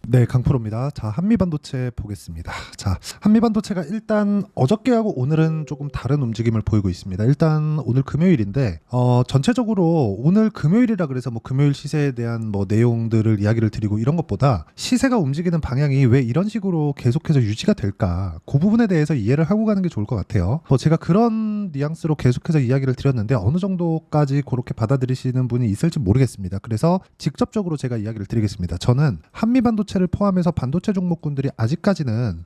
네, 강프로입니다. 자, 한미반도체 보겠습니다. 자, 한미반도체가 일단 어저께하고 오늘은 조금 다른 움직임을 보이고 있습니다. 일단 오늘 금요일인데 전체적으로 오늘 금요일이라 그래서 뭐 금요일 시세에 대한 뭐 내용들을 이야기를 드리고 이런 것보다 시세가 움직이는 방향이 왜 이런 식으로 계속해서 유지가 될까? 그 부분에 대해서 이해를 하고 가는 게 좋을 것 같아요. 제가 그런 뉘앙스로 계속해서 이야기를 드렸는데 어느 정도까지 그렇게 받아들이시는 분이 있을지 모르겠습니다. 그래서 직접적으로 제가 이야기를 드리겠습니다. 저는 한미반도체 를 포함해서 반도체 종목군들이 아직까지는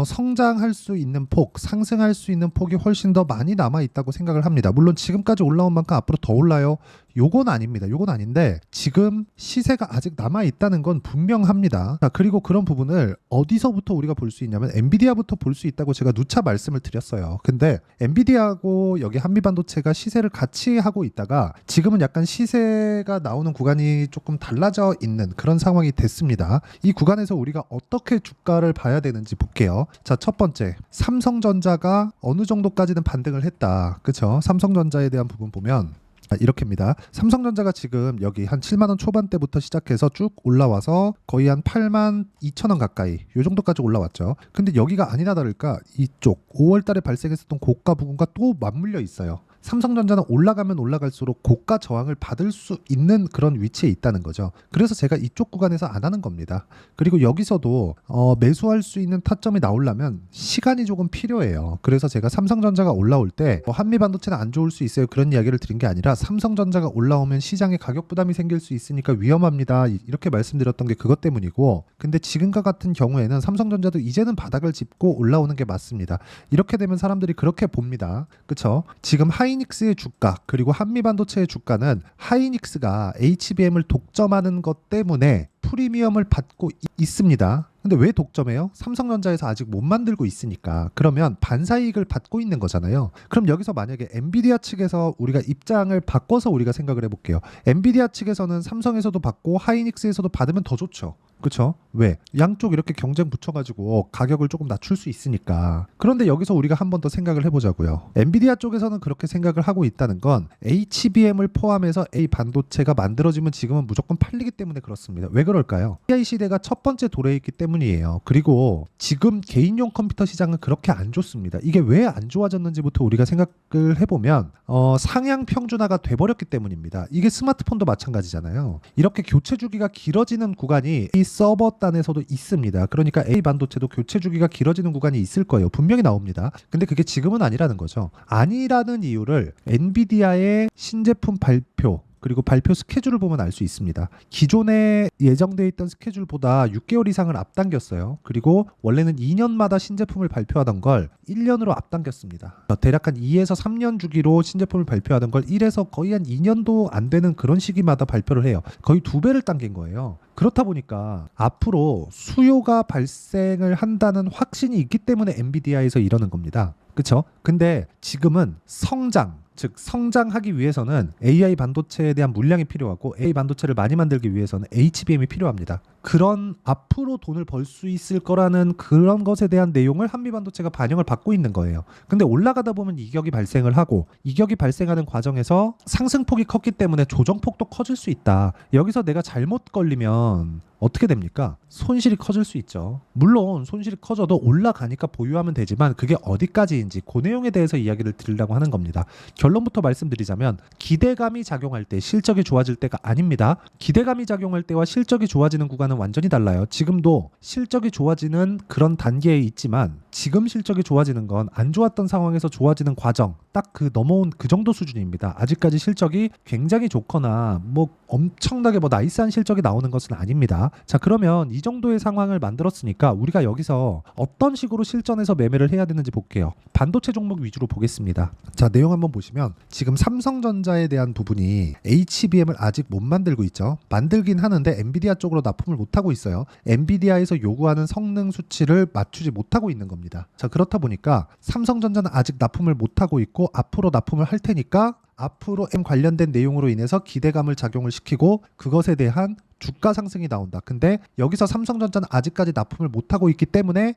성장할 수 있는 폭, 상승할 수 있는 폭이 훨씬 더 많이 남아 있다고 생각을 합니다. 물론 지금까지 올라온 만큼 앞으로 더 올라요. 요건 아닙니다. 요건 아닌데 지금 시세가 아직 남아 있다는 건 분명합니다. 자, 그리고 그런 부분을 어디서부터 우리가 볼 수 있냐면 엔비디아부터 볼 수 있다고 제가 누차 말씀을 드렸어요. 근데 엔비디아하고 여기 한미반도체가 시세를 같이 하고 있다가 지금은 약간 시세가 나오는 구간이 조금 달라져 있는 그런 상황이 됐습니다. 이 구간에서 우리가 어떻게 주가를 봐야 되는지 볼게요. 자, 첫 번째, 삼성전자가 어느 정도까지는 반등을 했다. 그쵸? 삼성전자에 대한 부분 보면 이렇게입니다. 삼성전자가 지금 여기 한 7만 원 초반대부터 시작해서 쭉 올라와서 거의 한 8만 2천 원 가까이 요 정도까지 올라왔죠. 근데 여기가 아니나 다를까 이쪽 5월 달에 발생했었던 고가 부분과 또 맞물려 있어요. 삼성전자는 올라가면 올라갈수록 고가 저항을 받을 수 있는 그런 위치에 있다는 거죠. 그래서 제가 이쪽 구간에서 안 하는 겁니다. 그리고 여기서도 매수할 수 있는 타점이 나오려면 시간이 조금 필요해요. 그래서 제가 삼성전자가 올라올 때 한미반도체는 안 좋을 수 있어요. 그런 이야기를 드린 게 아니라 삼성전자가 올라오면 시장에 가격 부담이 생길 수 있으니까 위험합니다. 이렇게 말씀드렸던 게 그것 때문이고, 근데 지금과 같은 경우에는 삼성전자도 이제는 바닥을 짚고 올라오는 게 맞습니다. 이렇게 되면 사람들이 그렇게 봅니다. 그쵸? 지금 하이닉스의 주가 그리고 한미반도체의 주가는 하이닉스가 HBM을 독점하는 것 때문에 프리미엄을 받고 있습니다. 근데 왜 독점해요? 삼성전자에서 아직 못 만들고 있으니까. 그러면 반사이익을 받고 있는 거잖아요. 그럼 여기서 만약에 엔비디아 측에서 우리가 입장을 바꿔서 우리가 생각을 해볼게요. 엔비디아 측에서는 삼성에서도 받고 하이닉스에서도 받으면 더 좋죠. 그렇죠? 왜? 양쪽 이렇게 경쟁 붙여가지고 가격을 조금 낮출 수 있으니까. 그런데 여기서 우리가 한 번 더 생각을 해보자고요. 엔비디아 쪽에서는 그렇게 생각을 하고 있다는 건 HBM을 포함해서 A 반도체가 만들어지면 지금은 무조건 팔리기 때문에 그렇습니다. 왜 그럴까요? AI 시대가 첫 번째 도래에 있기 때문이에요. 그리고 지금 개인용 컴퓨터 시장은 그렇게 안 좋습니다. 이게 왜 안 좋아졌는지부터 우리가 생각을 해보면 상향 평준화가 돼버렸기 때문입니다. 이게 스마트폰도 마찬가지잖아요. 이렇게 교체 주기가 길어지는 구간이 이 서버단에서도 있습니다. 그러니까 A 반도체도 교체 주기가 길어지는 구간이 있을 거예요. 분명히 나옵니다. 근데 그게 지금은 아니라는 거죠. 아니라는 이유를 엔비디아의 신제품 발표 그리고 발표 스케줄을 보면 알 수 있습니다. 기존에 예정되어 있던 스케줄보다 6개월 이상을 앞당겼어요. 그리고 원래는 2년마다 신제품을 발표하던 걸 1년으로 앞당겼습니다. 대략 한 2에서 3년 주기로 신제품을 발표하던 걸 1에서 거의 한 2년도 안 되는 그런 시기마다 발표를 해요. 거의 2배를 당긴 거예요. 그렇다 보니까 앞으로 수요가 발생을 한다는 확신이 있기 때문에 엔비디아에서 이러는 겁니다. 그렇죠? 근데 지금은 즉 성장하기 위해서는 AI 반도체에 대한 물량이 필요하고 AI 반도체를 많이 만들기 위해서는 HBM이 필요합니다. 그런 앞으로 돈을 벌 수 있을 거라는 그런 것에 대한 내용을 한미반도체가 반영을 받고 있는 거예요. 근데 올라가다 보면 이격이 발생을 하고 이격이 발생하는 과정에서 상승폭이 컸기 때문에 조정폭도 커질 수 있다. 여기서 내가 잘못 걸리면 어떻게 됩니까? 손실이 커질 수 있죠. 물론 손실이 커져도 올라가니까 보유하면 되지만 그게 어디까지인지 그 내용에 대해서 이야기를 드리려고 하는 겁니다. 결론부터 말씀드리자면 기대감이 작용할 때 실적이 좋아질 때가 아닙니다. 기대감이 작용할 때와 실적이 좋아지는 구간은 완전히 달라요. 지금도 실적이 좋아지는 그런 단계에 있지만 지금 실적이 좋아지는 건 안 좋았던 상황에서 좋아지는 과정 딱 그 넘어온 그 정도 수준입니다. 아직까지 실적이 굉장히 좋거나 뭐 엄청나게 뭐 나이스한 실적이 나오는 것은 아닙니다. 자, 그러면 이 정도의 상황을 만들었으니까 우리가 여기서 어떤 식으로 실전에서 매매를 해야 되는지 볼게요. 반도체 종목 위주로 보겠습니다. 자, 내용 한번 보시면 지금 삼성전자에 대한 부분이 HBM을 아직 못 만들고 있죠. 만들긴 하는데 엔비디아 쪽으로 납품을 못하고 있어요. 엔비디아에서 요구하는 성능 수치를 맞추지 못하고 있는 겁니다. 자, 그렇다 보니까 삼성전자는 아직 납품을 못하고 있고 앞으로 납품을 할 테니까 앞으로 M 관련된 내용으로 인해서 기대감을 작용을 시키고 그것에 대한 주가 상승이 나온다. 근데 여기서 삼성전자는 아직까지 납품을 못하고 있기 때문에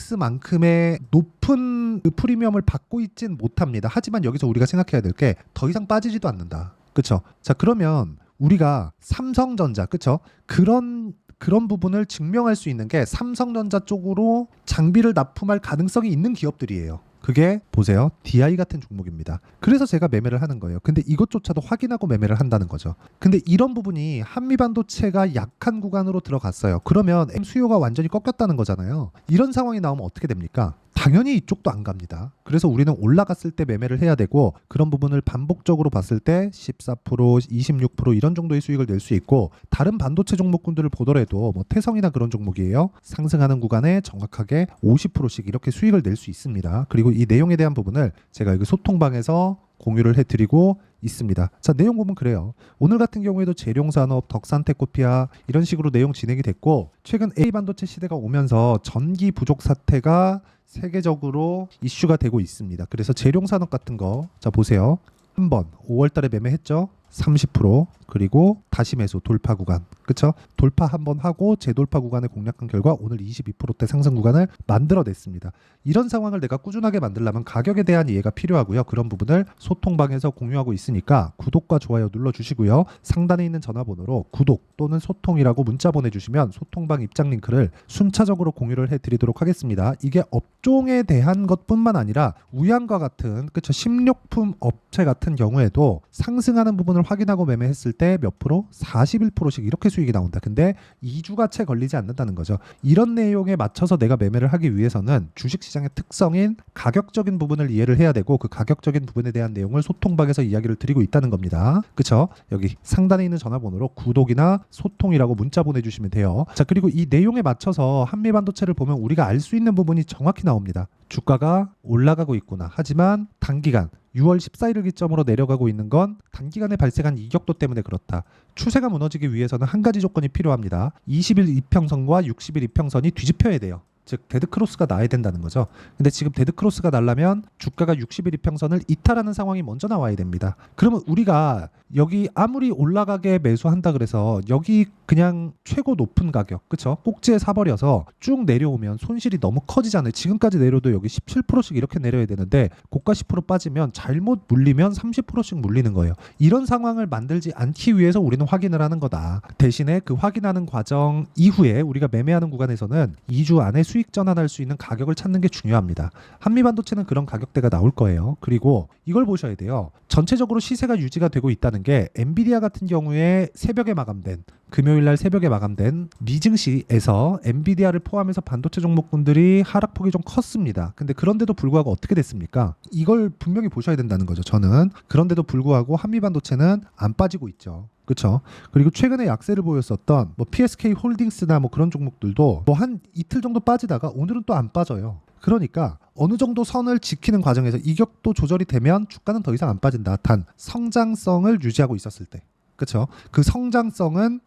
하이닉스만큼의 높은 그 프리미엄을 받고 있진 못합니다. 하지만 여기서 우리가 생각해야 될 게 더 이상 빠지지도 않는다. 그쵸? 자, 그러면 우리가 삼성전자, 그쵸? 그런 그런 부분을 증명할 수 있는 게 삼성전자 쪽으로 장비를 납품할 가능성이 있는 기업들이에요. 그게 보세요. DI 같은 종목입니다. 그래서 제가 매매를 하는 거예요. 근데 이것조차도 확인하고 매매를 한다는 거죠. 근데 이런 부분이 한미반도체가 약한 구간으로 들어갔어요. 그러면 수요가 완전히 꺾였다는 거잖아요. 이런 상황이 나오면 어떻게 됩니까? 당연히 이쪽도 안 갑니다. 그래서 우리는 올라갔을 때 매매를 해야 되고 그런 부분을 반복적으로 봤을 때 14%, 26% 이런 정도의 수익을 낼 수 있고 다른 반도체 종목군들을 보더라도 뭐 태성이나 그런 종목이에요. 상승하는 구간에 정확하게 50%씩 이렇게 수익을 낼 수 있습니다. 그리고 이 내용에 대한 부분을 제가 여기 소통방에서 공유를 해드리고 있습니다. 자, 내용 보면 그래요. 오늘 같은 경우에도 재룡산업, 덕산테코피아 이런 식으로 내용 진행이 됐고 최근 A반도체 시대가 오면서 전기 부족 사태가 세계적으로 이슈가 되고 있습니다. 그래서 재룡산업 같은 거 자 보세요. 한번 5월 달에 매매했죠. 30% 그리고 다시 매수 돌파 구간 그쵸? 돌파 한번 하고 재돌파 구간을 공략한 결과 오늘 22%대 상승 구간을 만들어냈습니다. 이런 상황을 내가 꾸준하게 만들려면 가격에 대한 이해가 필요하고요. 그런 부분을 소통방에서 공유하고 있으니까 구독과 좋아요 눌러주시고요. 상단에 있는 전화번호로 구독 또는 소통이라고 문자 보내주시면 소통방 입장 링크를 순차적으로 공유를 해드리도록 하겠습니다. 이게 업종에 대한 것뿐만 아니라 우양과 같은 그쵸? 식료품 업체 같은 경우에도 상승하는 부분을 확인하고 매매했을 때 몇 프로? 41%씩 이렇게 수익이 나온다. 근데 2주가 채 걸리지 않는다는 거죠. 이런 내용에 맞춰서 내가 매매를 하기 위해서는 주식시장의 특성인 가격적인 부분을 이해를 해야 되고 그 가격적인 부분에 대한 내용을 소통방에서 이야기를 드리고 있다는 겁니다. 그쵸? 여기 상단에 있는 전화번호로 구독이나 소통이라고 문자 보내주시면 돼요. 자, 그리고 이 내용에 맞춰서 한미반도체를 보면 우리가 알 수 있는 부분이 정확히 나옵니다. 주가가 올라가고 있구나. 하지만 단기간 6월 14일을 기점으로 내려가고 있는 건 단기간에 발생한 이격도 때문에 그렇다. 추세가 무너지기 위해서는 한 가지 조건이 필요합니다. 20일 이평선과 60일 이평선이 뒤집혀야 돼요. 즉 데드크로스가 나야 된다는 거죠. 근데 지금 데드크로스가 나려면 주가가 60일 이평선을 이탈하는 상황이 먼저 나와야 됩니다. 그러면 우리가 여기 아무리 올라가게 매수한다 그래서 여기 그냥 최고 높은 가격 그쵸? 꼭지에 사버려서 쭉 내려오면 손실이 너무 커지잖아요. 지금까지 내려도 여기 17%씩 이렇게 내려야 되는데 고가 10% 빠지면 잘못 물리면 30%씩 물리는 거예요. 이런 상황을 만들지 않기 위해서 우리는 확인을 하는 거다. 대신에 그 확인하는 과정 이후에 우리가 매매하는 구간에서는 2주 안에 수익 전환할 수 있는 가격을 찾는 게 중요합니다. 한미반도체는 그런 가격대가 나올 거예요. 그리고 이걸 보셔야 돼요. 전체적으로 시세가 유지가 되고 있다는 게 엔비디아 같은 경우에 새벽에 마감된 금요일날 새벽에 마감된 미증시에서 엔비디아를 포함해서 반도체 종목군들이 하락폭이 좀 컸습니다. 근데 그런데도 불구하고 어떻게 됐습니까? 이걸 분명히 보셔야 된다는 거죠. 저는 그런데도 불구하고 한미반도체는 안 빠지고 있죠. 그렇죠. 그리고 최근에 약세를 보였었던 뭐 PSK 홀딩스나 뭐 그런 종목들도 뭐 한 이틀 정도 빠지다가 오늘은 또 안 빠져요. 그러니까 어느 정도 선을 지키는 과정에서 이격도 조절이 되면 주가는 더 이상 안 빠진다. 단 성장성을 유지하고 있었을 때. 그렇죠. 그 성장성은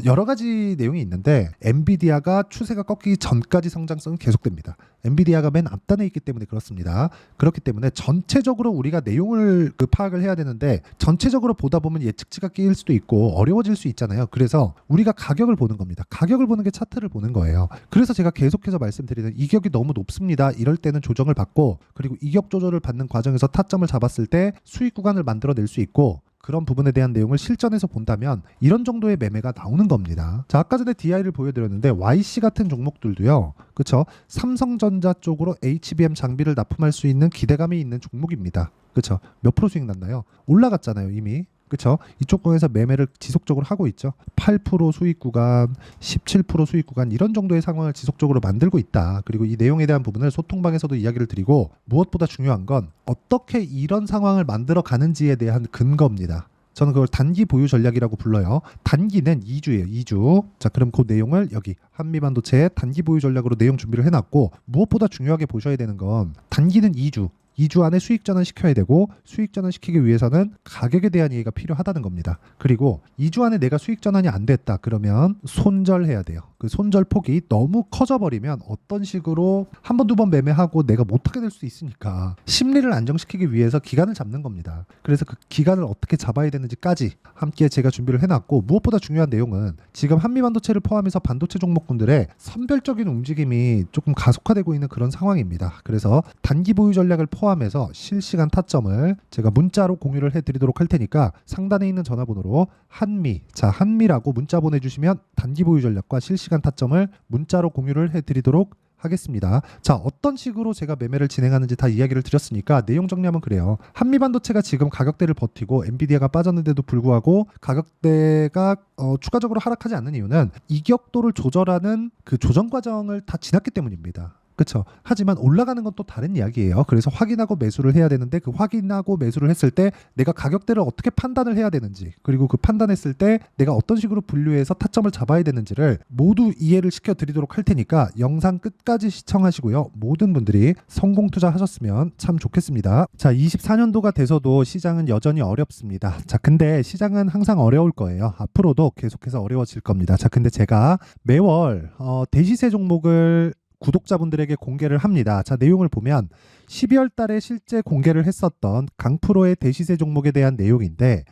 여러 가지 내용이 있는데 엔비디아가 추세가 꺾이기 전까지 성장성은 계속됩니다. 엔비디아가 맨 앞단에 있기 때문에 그렇습니다. 그렇기 때문에 전체적으로 우리가 내용을 파악을 해야 되는데 전체적으로 보다 보면 예측치가 끼일 수도 있고 어려워질 수 있잖아요. 그래서 우리가 가격을 보는 겁니다. 가격을 보는 게 차트를 보는 거예요. 그래서 제가 계속해서 말씀드리는 이격이 너무 높습니다. 이럴 때는 조정을 받고 그리고 이격 조절을 받는 과정에서 타점을 잡았을 때 수익 구간을 만들어낼 수 있고 그런 부분에 대한 내용을 실전에서 본다면 이런 정도의 매매가 나오는 겁니다. 자, 아까 전에 DI를 보여드렸는데 YC 같은 종목들도요. 그렇죠? 삼성전자 쪽으로 HBM 장비를 납품할 수 있는 기대감이 있는 종목입니다. 그렇죠? 몇 프로 수익 났나요? 올라갔잖아요, 이미. 그렇죠? 이쪽 구간에서 매매를 지속적으로 하고 있죠. 8% 수익 구간, 17% 수익 구간 이런 정도의 상황을 지속적으로 만들고 있다. 그리고 이 내용에 대한 부분을 소통방에서도 이야기를 드리고 무엇보다 중요한 건 어떻게 이런 상황을 만들어 가는지에 대한 근거입니다. 저는 그걸 단기 보유 전략이라고 불러요. 단기는 2주예요. 2주. 자, 그럼 그 내용을 여기 한미반도체의 단기 보유 전략으로 내용 준비를 해놨고 무엇보다 중요하게 보셔야 되는 건 단기는 2주. 2주 안에 수익 전환 시켜야 되고 수익 전환 시키기 위해서는 가격에 대한 이해가 필요하다는 겁니다. 그리고 2주 안에 내가 수익 전환이 안 됐다 그러면 손절해야 돼요. 그 손절 폭이 너무 커져버리면 어떤 식으로 한 번, 두 번 매매하고 내가 못하게 될 수 있으니까 심리를 안정시키기 위해서 기간을 잡는 겁니다. 그래서 그 기간을 어떻게 잡아야 되는지까지 함께 제가 준비를 해놨고 무엇보다 중요한 내용은 지금 한미반도체를 포함해서 반도체 종목군들의 선별적인 움직임이 조금 가속화되고 있는 그런 상황입니다. 그래서 단기 보유 전략을 포함해서 실시간 타점을 제가 문자로 공유를 해드리도록 할 테니까 상단에 있는 전화번호로 한미라고 문자 보내주시면 단기 보유 전략과 실시간 타점을 문자로 공유를 해드리도록 하겠습니다. 자, 어떤 식으로 제가 매매를 진행하는지 다 이야기를 드렸으니까 내용 정리하면 그래요. 한미반도체가 지금 가격대를 버티고 엔비디아가 빠졌는데도 불구하고 가격대가 추가적으로 하락하지 않는 이유는 이격도를 조절하는 그 조정 과정을 다 지났기 때문입니다. 그렇죠. 하지만 올라가는 건 또 다른 이야기예요. 그래서 확인하고 매수를 해야 되는데 그 확인하고 매수를 했을 때 내가 가격대를 어떻게 판단을 해야 되는지, 그리고 그 판단했을 때 내가 어떤 식으로 분류해서 타점을 잡아야 되는지를 모두 이해를 시켜드리도록 할 테니까 영상 끝까지 시청하시고요. 모든 분들이 성공 투자하셨으면 참 좋겠습니다. 자, 24년도가 돼서도 시장은 여전히 어렵습니다. 자, 근데 시장은 항상 어려울 거예요. 앞으로도 계속해서 어려워질 겁니다. 자, 근데 제가 매월 대시세 종목을 구독자분들에게 공개를 합니다. 자, 내용을 보면 12월 달에 실제 공개를 했었던 강프로의 대시세 종목에 대한 내용인데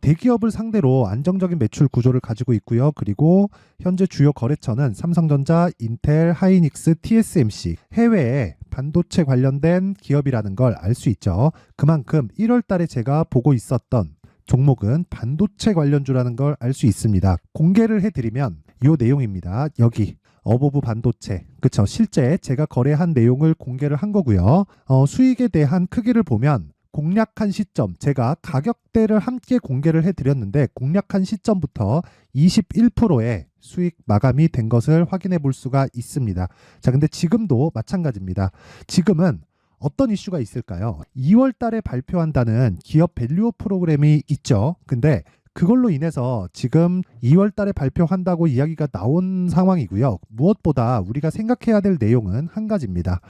대기업을 상대로 안정적인 매출 구조를 가지고 있고요. 그리고 현재 주요 거래처는 삼성전자, 인텔, 하이닉스, TSMC, 해외에 반도체 관련된 기업이라는 걸 알 수 있죠. 그만큼 1월 달에 제가 보고 있었던 종목은 반도체 관련주라는 걸 알 수 있습니다. 공개를 해드리면 이 내용입니다. 여기 어보브 반도체, 그쵸? 실제 제가 거래한 내용을 공개를 한 거고요. 수익에 대한 크기를 보면 공략한 시점, 제가 가격대를 함께 공개를 해드렸는데 공략한 시점부터 21%의 수익 마감이 된 것을 확인해 볼 수가 있습니다. 자, 근데 지금도 마찬가지입니다. 지금은 어떤 이슈가 있을까요? 2월 달에 발표한다는 기업 밸류업 프로그램이 있죠. 근데 그걸로 인해서 지금 2월 달에 발표한다고 이야기가 나온 상황이고요. 무엇보다 우리가 생각해야 될 내용은 한 가지입니다.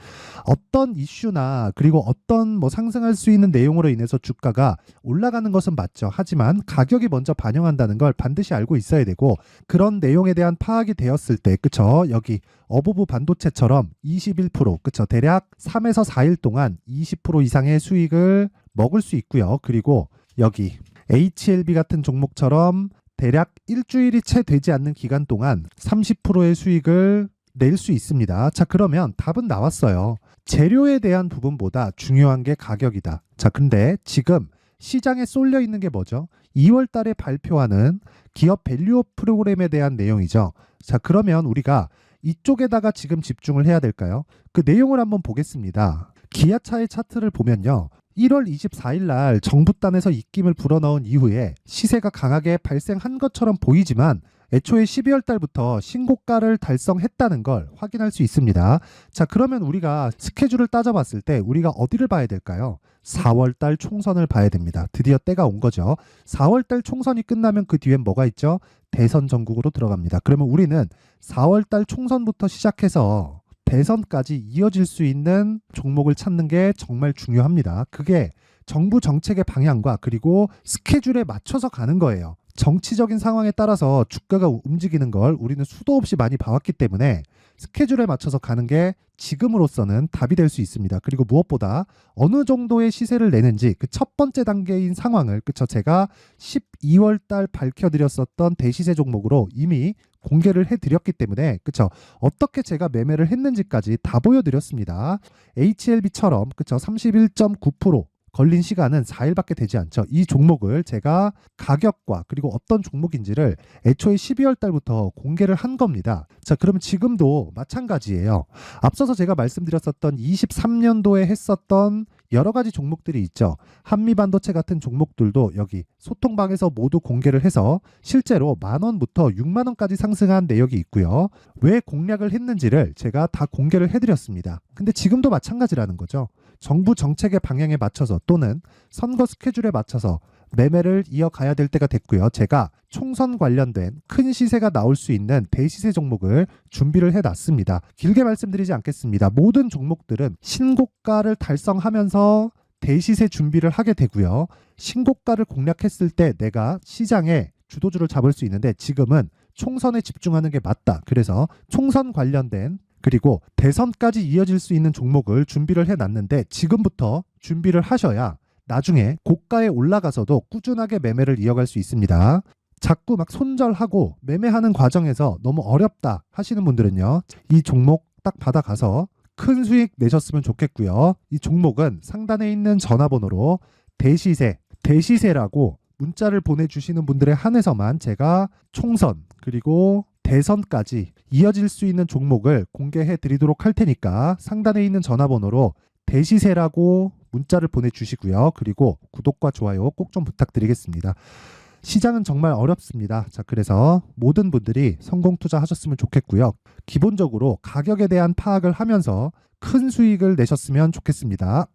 어떤 이슈나 그리고 어떤 상승할 수 있는 내용으로 인해서 주가가 올라가는 것은 맞죠. 하지만 가격이 먼저 반영한다는 걸 반드시 알고 있어야 되고, 그런 내용에 대한 파악이 되었을 때, 그쵸? 여기 어보브 반도체처럼 21%, 그쵸? 대략 3에서 4일 동안 20% 이상의 수익을 먹을 수 있고요. 그리고 여기 HLB 같은 종목처럼 대략 일주일이 채 되지 않는 기간 동안 30%의 수익을 낼 수 있습니다. 자, 그러면 답은 나왔어요. 재료에 대한 부분보다 중요한 게 가격이다. 자, 근데 지금 시장에 쏠려 있는 게 뭐죠? 2월 달에 발표하는 기업 밸류업 프로그램에 대한 내용이죠. 자, 그러면 우리가 이쪽에다가 지금 집중을 해야 될까요? 그 내용을 한번 보겠습니다. 기아차의 차트를 보면요. 1월 24일 날 정부단에서 입김을 불어넣은 이후에 시세가 강하게 발생한 것처럼 보이지만 애초에 12월 달부터 신고가를 달성했다는 걸 확인할 수 있습니다. 자, 그러면 우리가 스케줄을 따져봤을 때 우리가 어디를 봐야 될까요? 4월 달 총선을 봐야 됩니다. 드디어 때가 온 거죠. 4월 달 총선이 끝나면 그 뒤엔 뭐가 있죠? 대선 전국으로 들어갑니다. 그러면 우리는 4월 달 총선부터 시작해서 대선까지 이어질 수 있는 종목을 찾는 게 정말 중요합니다. 그게 정부 정책의 방향과 그리고 스케줄에 맞춰서 가는 거예요. 정치적인 상황에 따라서 주가가 움직이는 걸 우리는 수도 없이 많이 봐왔기 때문에 스케줄에 맞춰서 가는 게 지금으로서는 답이 될 수 있습니다. 그리고 무엇보다 어느 정도의 시세를 내는지 그 첫 번째 단계인 상황을, 그쵸? 제가 12월 달 밝혀드렸었던 대시세 종목으로 이미 공개를 해드렸기 때문에, 그쵸? 어떻게 제가 매매를 했는지까지 다 보여드렸습니다. HLB처럼, 그쵸? 31.9% 걸린 시간은 4일밖에 되지 않죠. 이 종목을 제가 가격과 그리고 어떤 종목인지를 애초에 12월 달부터 공개를 한 겁니다. 자, 그러면 지금도 마찬가지예요. 앞서서 제가 말씀드렸었던 23년도에 했었던 여러 가지 종목들이 있죠. 한미반도체 같은 종목들도 여기 소통방에서 모두 공개를 해서 실제로 10,000원부터 60,000원까지 상승한 내역이 있고요. 왜 공략을 했는지를 제가 다 공개를 해드렸습니다. 근데 지금도 마찬가지라는 거죠. 정부 정책의 방향에 맞춰서 또는 선거 스케줄에 맞춰서 매매를 이어가야 될 때가 됐고요. 제가 총선 관련된 큰 시세가 나올 수 있는 대시세 종목을 준비를 해놨습니다. 길게 말씀드리지 않겠습니다. 모든 종목들은 신고가를 달성하면서 대시세 준비를 하게 되고요. 신고가를 공략했을 때 내가 시장에 주도주를 잡을 수 있는데 지금은 총선에 집중하는 게 맞다. 그래서 총선 관련된 그리고 대선까지 이어질 수 있는 종목을 준비를 해놨는데 지금부터 준비를 하셔야 나중에 고가에 올라가서도 꾸준하게 매매를 이어갈 수 있습니다. 자꾸 막 손절하고 매매하는 과정에서 너무 어렵다 하시는 분들은요. 이 종목 딱 받아가서 큰 수익 내셨으면 좋겠고요. 이 종목은 상단에 있는 전화번호로 대시세라고 문자를 보내주시는 분들에 한해서만 제가 총선 그리고 대선까지 이어질 수 있는 종목을 공개해 드리도록 할 테니까 상단에 있는 전화번호로 대시세라고 문자를 보내주시고요. 그리고 구독과 좋아요 꼭 좀 부탁드리겠습니다. 시장은 정말 어렵습니다. 자, 그래서 모든 분들이 성공 투자하셨으면 좋겠고요. 기본적으로 가격에 대한 파악을 하면서 큰 수익을 내셨으면 좋겠습니다.